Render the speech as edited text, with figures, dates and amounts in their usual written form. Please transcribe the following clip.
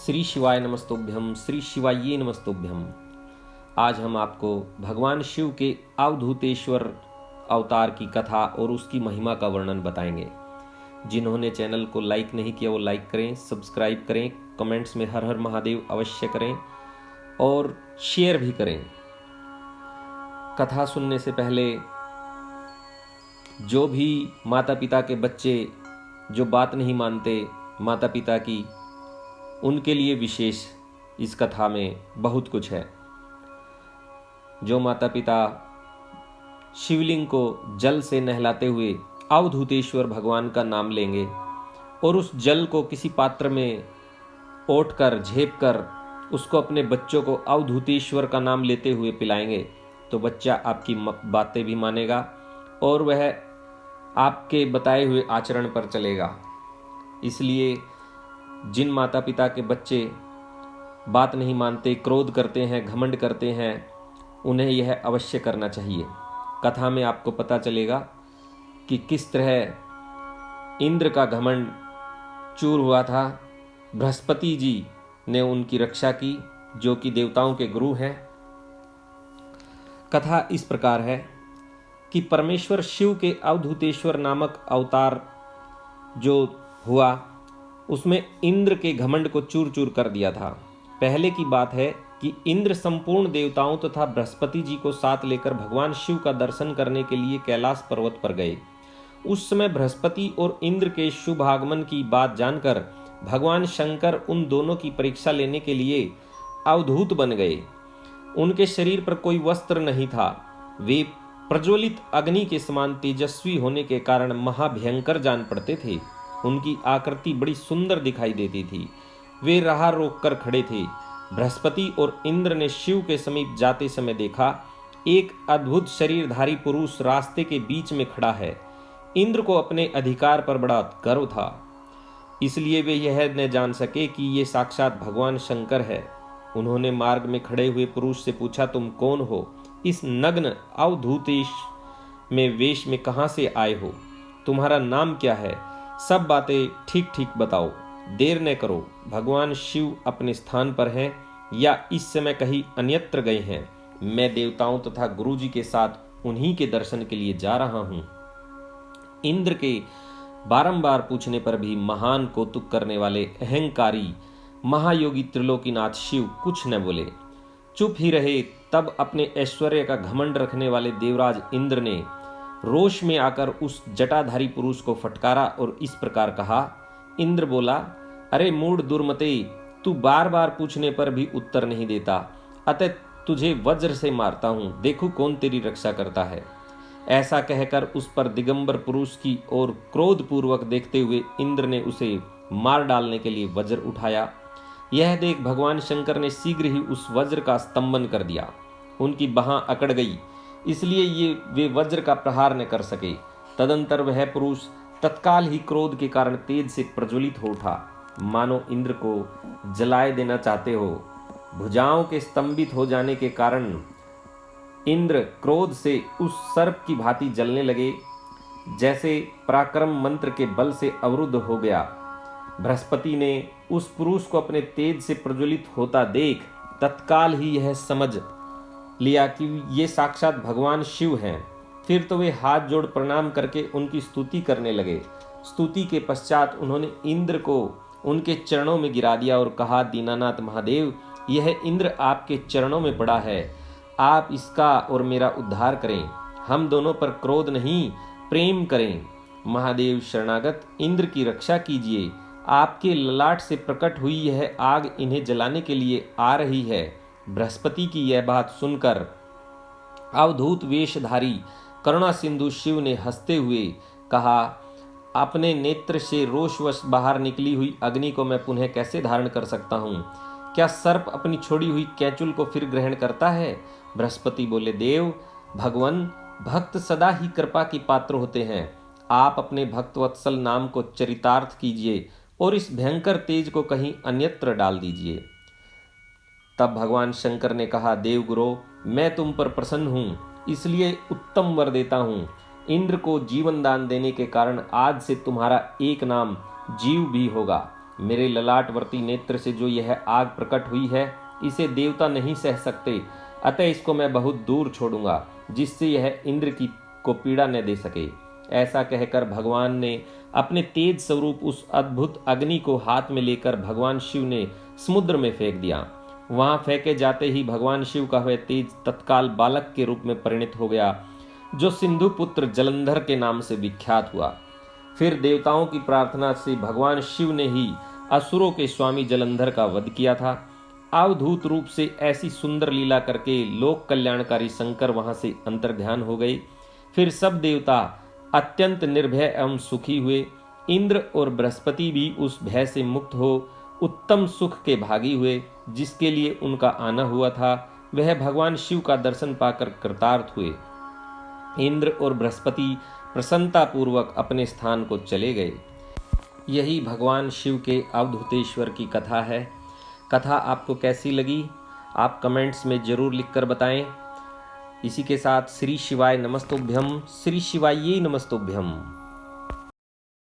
श्री शिवाय नमस्तोभ्यम, श्री शिवाय नमस्तोभ्यम। आज हम आपको भगवान शिव के अवधूतेश्वर अवतार की कथा और उसकी महिमा का वर्णन बताएंगे। जिन्होंने चैनल को लाइक नहीं किया वो लाइक करें, सब्सक्राइब करें, कमेंट्स में हर हर महादेव अवश्य करें और शेयर भी करें। कथा सुनने से पहले जो भी माता पिता के बच्चे जो बात नहीं मानते माता पिता की, उनके लिए विशेष इस कथा में बहुत कुछ है। जो माता पिता शिवलिंग को जल से नहलाते हुए अवधूतेश्वर भगवान का नाम लेंगे और उस जल को किसी पात्र में ओट कर झेप कर उसको अपने बच्चों को अवधूतेश्वर का नाम लेते हुए पिलाएंगे, तो बच्चा आपकी बातें भी मानेगा और वह आपके बताए हुए आचरण पर चलेगा। इसलिए जिन माता पिता के बच्चे बात नहीं मानते, क्रोध करते हैं, घमंड करते हैं, उन्हें यह अवश्य करना चाहिए। कथा में आपको पता चलेगा कि किस तरह इंद्र का घमंड चूर हुआ था। बृहस्पति जी ने उनकी रक्षा की, जो कि देवताओं के गुरु हैं। कथा इस प्रकार है कि परमेश्वर शिव के अवधूतेश्वर नामक अवतार जो हुआ, उसमें इंद्र के घमंड को चूर चूर कर दिया था। पहले की बात है कि इंद्र संपूर्ण देवताओं तथा बृहस्पति जी को साथ लेकर भगवान शिव का दर्शन करने के लिए कैलाश पर्वत पर गए। उस समय बृहस्पति और इंद्र के शुभ आगमन की बात जानकर भगवान शंकर उन दोनों की परीक्षा लेने के लिए अवधूत बन गए। उनके शरीर पर कोई वस्त्र नहीं था। वे प्रज्वलित अग्नि के समान तेजस्वी होने के कारण महाभयंकर जान पड़ते थे। उनकी आकृति बड़ी सुंदर दिखाई देती थी। वे राह रोक कर खड़े थे। बृहस्पति और इंद्र ने शिव के समीप जाते समय देखा, एक अद्भुत शरीरधारी पुरुष रास्ते के बीच में खड़ा है। इंद्र को अपने अधिकार पर बड़ा गर्व था, इसलिए वे यह न जान सके कि ये साक्षात भगवान शंकर है। उन्होंने मार्ग में खड़े हुए पुरुष से पूछा, तुम कौन हो? इस नग्न अवधूतेश में वेश में कहां से आए हो? तुम्हारा नाम क्या है? सब बातें ठीक ठीक बताओ, देर न करो। भगवान शिव अपने स्थान पर हैं या इस समय कहीं अन्यत्र गए हैं। मैं देवताओं तथा गुरुजी के साथ उन्हीं के दर्शन के लिए जा रहा हूं। इंद्र के बारंबार पूछने पर भी महान कौतुक करने वाले अहंकारी महायोगी त्रिलोकीनाथ शिव कुछ न बोले, चुप ही रहे। तब अपने ऐश्वर्य का घमंड रखने वाले देवराज इंद्र ने रोष में आकर उस जटाधारी पुरुष को फटकारा और इस प्रकार कहा। इंद्र बोला, अरे मूढ़ दुर्मते, तू बार बार पूछने पर भी उत्तर नहीं देता, अतः तुझे वज्र से मारता हूं, देखूं कौन तेरी रक्षा करता है। ऐसा कहकर उस पर दिगंबर पुरुष की ओर क्रोध पूर्वक देखते हुए इंद्र ने उसे मार डालने के लिए वज्र उठाया। यह देख भगवान शंकर ने शीघ्र ही उस वज्र का स्तंभन कर दिया। उनकी बाह अकड़ गई, इसलिए वे वज्र का प्रहार न कर सके। तदंतर वह पुरुष तत्काल ही क्रोध के कारण तेज से प्रज्वलित हो उठा, मानो इंद्र को जलाए देना चाहते हो। भुजाओं के स्तंभित हो जाने के कारण इंद्र क्रोध से उस सर्प की भांति जलने लगे, जैसे पराक्रम मंत्र के बल से अवरुद्ध हो गया। बृहस्पति ने उस पुरुष को अपने तेज से प्रज्वलित होता देख तत्काल ही यह समझ लिया कि ये साक्षात भगवान शिव हैं। फिर तो वे हाथ जोड़ प्रणाम करके उनकी स्तुति करने लगे। स्तुति के पश्चात उन्होंने इंद्र को उनके चरणों में गिरा दिया और कहा, दीनानाथ महादेव, यह इंद्र आपके चरणों में पड़ा है, आप इसका और मेरा उद्धार करें। हम दोनों पर क्रोध नहीं, प्रेम करें। महादेव शरणागत इंद्र की रक्षा कीजिए। आपके ललाट से प्रकट हुई यह आग इन्हें जलाने के लिए आ रही है। बृहस्पति की यह बात सुनकर अवधूत वेशधारी करुणा सिंधु शिव ने हंसते हुए कहा, अपने नेत्र से रोषवश बाहर निकली हुई अग्नि को मैं पुनः कैसे धारण कर सकता हूँ? क्या सर्प अपनी छोड़ी हुई कैंचुल को फिर ग्रहण करता है? बृहस्पति बोले, देव भगवान, भक्त सदा ही कृपा की पात्र होते हैं। आप अपने भक्तवत्सल नाम को चरितार्थ कीजिए और इस भयंकर तेज को कहीं अन्यत्र डाल दीजिए। तब भगवान शंकर ने कहा, देव गुरु, मैं तुम पर प्रसन्न हूँ, इसलिए उत्तम वर देता हूँ। इंद्र को जीवन दान देने के कारण आज से तुम्हारा एक नाम जीव भी होगा। मेरे ललाटवर्ती नेत्र से जो यह आग प्रकट हुई है, इसे देवता नहीं सह सकते, अतः इसको मैं बहुत दूर छोड़ूंगा, जिससे यह इंद्र की को पीड़ा न दे सके। ऐसा कहकर भगवान ने अपने तेज स्वरूप उस अद्भुत अग्नि को हाथ में लेकर भगवान शिव ने समुद्र में फेंक दिया। वहां फेंके जाते ही भगवान शिव का वह तेज तत्काल बालक के रूप में परिणत हो गया, जो सिंधु पुत्र जलंधर के नाम से विख्यात हुआ। फिर देवताओं की प्रार्थना से भगवान शिव ने ही असुरों के स्वामी जलंधर का वध किया था। अवधूत रूप से ऐसी सुंदर लीला करके लोक कल्याणकारी शंकर वहां से अंतर्ध्यान हो गए। फिर सब देवता अत्यंत निर्भय एवं सुखी हुए। इंद्र और बृहस्पति भी उस भय से मुक्त हो उत्तम सुख के भागी हुए। जिसके लिए उनका आना हुआ था, वह भगवान शिव का दर्शन पाकर कृतार्थ हुए। इंद्र और बृहस्पति प्रसन्नता पूर्वक अपने स्थान को चले गए। यही भगवान शिव के अवधूतेश्वर की कथा है। कथा आपको कैसी लगी, आप कमेंट्स में जरूर लिखकर बताएं। इसी के साथ श्री शिवाय नमस्तुभ्यम, श्री शिवाय नमस्तुभ्यम।